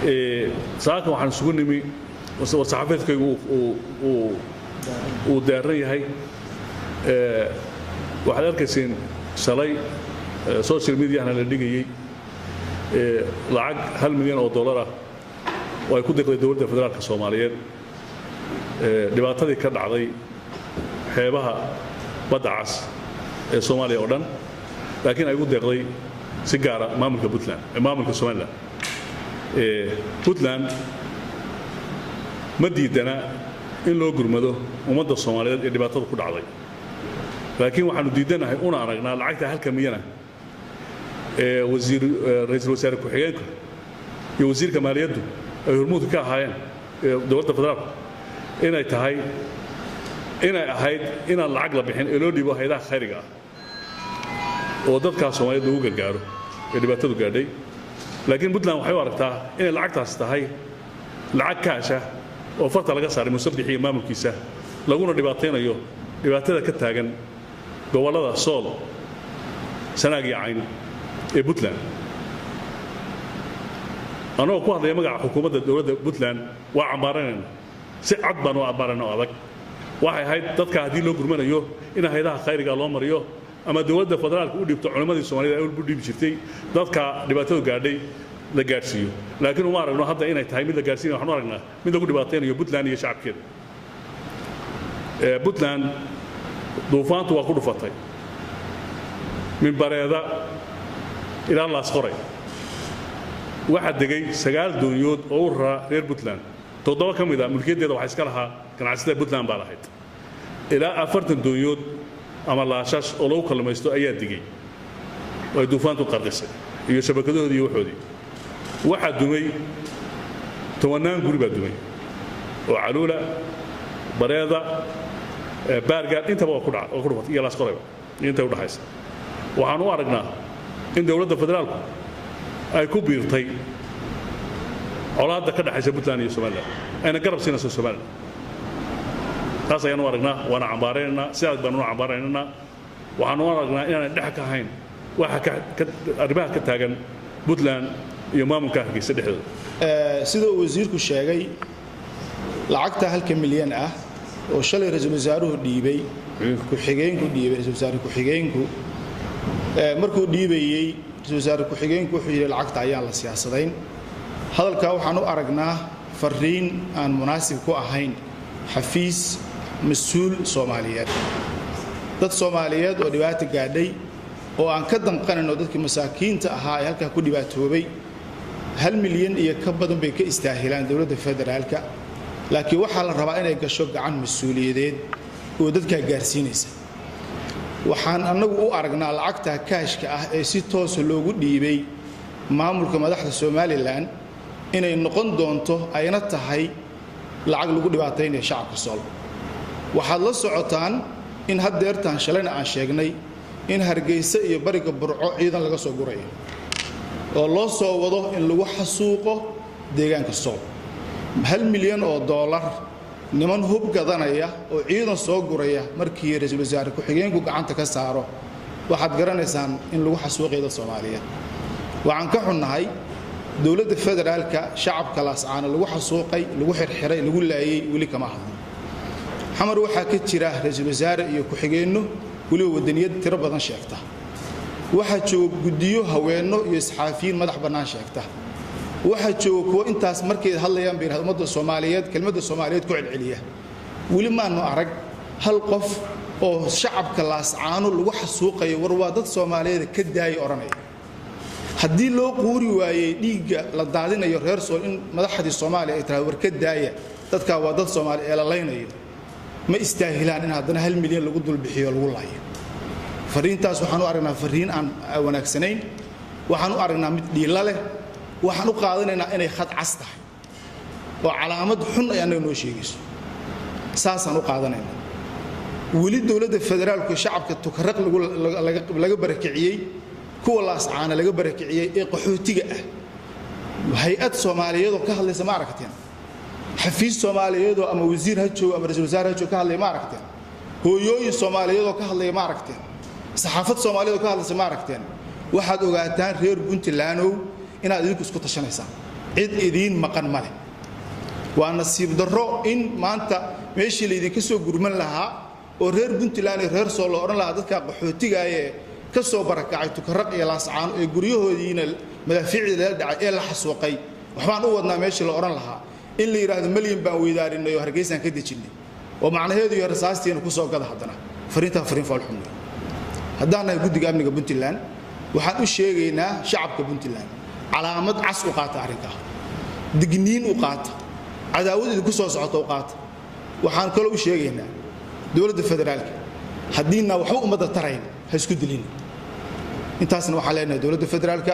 saaka waxaan isugu nimi war-saxaafadeedkaygu uu daaran yahay waxaad arkayseen shalay social mediahana la dhigayey lacag $1 milyan oo ah oo ay ku deeqday dowladda federaalka Soomaaliyeed dhibaatadii ka dhacday xeebaha badda cas ee Soomaaliya oo dhan laakiin ay ugu deeqday si gaar ah maamulka Puntland maamulka Soomaaliland Puntland ma diidana in loo gurmado ummadda Soomaaliyeed ee dhibaatada ku dhacday laakiin waxaanu diidanahay una aragnaa lacagta 1 milyan ee ra'iisul wasaare ku-xigeenka iyo wasiirka maaliyadda ay hormuudka ka ahaayeen dowladda federaalka inay ahayd inaan lacag la bixin ee loo dhiibo hay'adaha khayriga ah oo dadka Soomaaliyeed lagu gargaaro ee dhibaatadu gaadhay laakiin Puntland waxay u aragtaa inay lacagtaas tahay lacag kaasha oo farta laga saaray musabbixii maamulkiisa laguna dhibaateynayo dhibaatada ka taagan gobolada Sool Sanaag iyo Cayn ee Puntland anoo ku hadlay magaca xukuumadda dowladda Puntland waa cambaaranayn si cad baan u cambaaranayn adag waxay ahayd dadka hadii loo gurmanayo in hay'adaha khayriga loo mariyo ama dowladda federaalka u dhibto culimadii Soomaaliyeed ay u dhibi jirtay dadka dhibaatadu gaadhay la gaarsiiyo laakiin uma aragno hadda inay tahay mid la gaarsiinayo waxaan u aragnaa mid lagu dhibaateynayo Puntland iyo shacabkeeda Puntland duufaantu waa ku dhufatay min bareeda ilaa Laas Qoray waxa degay 9 doonyood oo u raraa reer Puntland 7 ka mid ah mulkiyadeeda waxa iska lahaa ganacsatada Puntland baa lahayd ilaa 40 doonyood ama laashash oo lagu kalmaysto ayaa digay way duufaantu qarqisay iyo shabakadoodii iyo waxoodii waxa dumay 10 guri baa dumay oo Caluula bareeda baargaad intaba waa ku dhacay oo ku dhufatay iyo Laas Qoray inta u dhaxaysa waxaan u aragnaa in dowladda federaalku ay ku biirtay colaadda ka dhaxaysa Puntland iyo Soomaaliland ayna garab siinayso Soomaaliland taas ayaan u aragnaa waana cambaaraynaa sidaas baan u cambaaraynaa waxaan u aragnaa inaan dhex ka ahayn waxa arrimaha ka taagan Puntland iyo maamulka Hargeysa dhexdooda sida uu wasiirku sheegay lacagta 1 milyan ah oo shalay ra'iisul wasaaruhu dhiibay ku-xigeenku dhiibay ra'iisul wasaare ku-xigeenku markuu dhiibayay ra'iisul wasaare ku-xigeenku wuxuu yiri lacagta ayaan la siyaasadayn hadalka waxaan u aragnaa fariin aan munaasib ku ahayn xafiis mas'uul Soomaaliyeed dad Soomaaliyeed oo dhibaato gaadhay oo aan ka danqanayno dadkii masaakiinta ahaa ee halka ku dhibaatoobay 1 milyan iyo ka badan bay ka istaahilaan dowladda federaalka laakiin waxa la rabaa inay gasho gacan mas'uuliyadeed oo dadka gaarsiinaysa waxaan anagu u aragnaa lacagta kaashka ah ee si toos loogu dhiibay maamulka madaxda Soomaaliland inay noqon doonto ayna tahay lacag lagu dhibaateynayo shacabka Sool waxaad la socotaan in hadeertan shalayna aan sheegnay in Hargeysa iyo bariga Burco ciidan laga soo guray oo loo soo wado in lagu xasuuqo deegaanka Sool $1 milyan oo niman hub gadanaya oo ciidan soo guraya markii ra'iisul wasaare ku-xigeenku gacanta ka saaro waxaad garanaysaan in lagu xasuuqeeyo Soomaaliyeed waxaan ka xunnahay dowladda federaalka shacabka laascaana lagu xasuuqay lagu xirxiray lagu laayay wali kama hadlo xamar waxa ka jira ra'iisul wasaare iyo ku-xigeenno wali wadaniyad tiro badan sheegta waxa joog gudiyo haweeno iyo saxaafiyiin madax banaan sheegta waxa joog kuwa intaas markay hadlayaan beeraha ummadda Soomaaliyeed kelmadda Soomaaliyeed ku celceliya wali ma aanu arag hal qof oo shacabka laascaano lagu xasuuqayo war waa dad Soomaaliyeed ka daayay oranay haddii loo quuri waayay dhiigga la daadinayo reer Sool in madaxdii Soomaaliya ay tahay war ka daaya dadka waa dad Soomaali ee la leynayo ma istaahilaan in haddana 1 milyan lagu dul bixiyo lagu laayo fariintaas waxaan u aragnaa fariin aan wanaagsanayn waxaan u aragnaa mid dhiila leh waxaan u qaadanaynaa inay khad cas tahay oo calaamad xun ay anaga noo sheegayso saasaan u qaadanaynaa wali dowladda federaalku shacabka tukaraq laga barakiciyay kuwa laascaana laga barakiciyay ee qaxootiga ah hay'ad Soomaaliyeed oo ka hadlaysa ma aragteen xafiis Soomaaliyeed oo ama wasiir ha joogo ama ra'iisul wasaare ha joogo ka hadlay ma aragteen hooyooyin Soomaaliyeed oo ka hadlay ma aragteen saxaafad Soomaaliyeed oo ka hadlaysa ma aragteen waxaad ogaataan reer Puntland inaad idinku isku tashanaysaan cid idiin maqan ma leh waa nasiib darro in maanta meeshii laydinka soo gurman lahaa oo reer puntland iyo reer sool la odhan lahaa dadka qaxootigaaya ee ka soo barakacay tukaraq iyo laascaano ee guryahoodiina madaafiicdii lala dhacay ee la xasuuqay waxbaan u wadnaa meeshii la odhan lahaa in la yidhaahdo malyan baan weydaarinay oo hargeysaan ka dejinnay oo macnaheedu iyo rasaastiina ku soo gada haddana fariintaa fariin faalxun haddaan nahay guddiga amniga puntland waxaan u sheegaynaa shacabka puntland calaamad cas u qaata arrinkaa digniin u qaata cadaawad idinku soo socota u qaata waxaan kaloo u sheegaynaa dowladda federaalka haddiina waxba ummadda tarayn ha isku dilin intaasna waxaan leenahay dowladda federaalka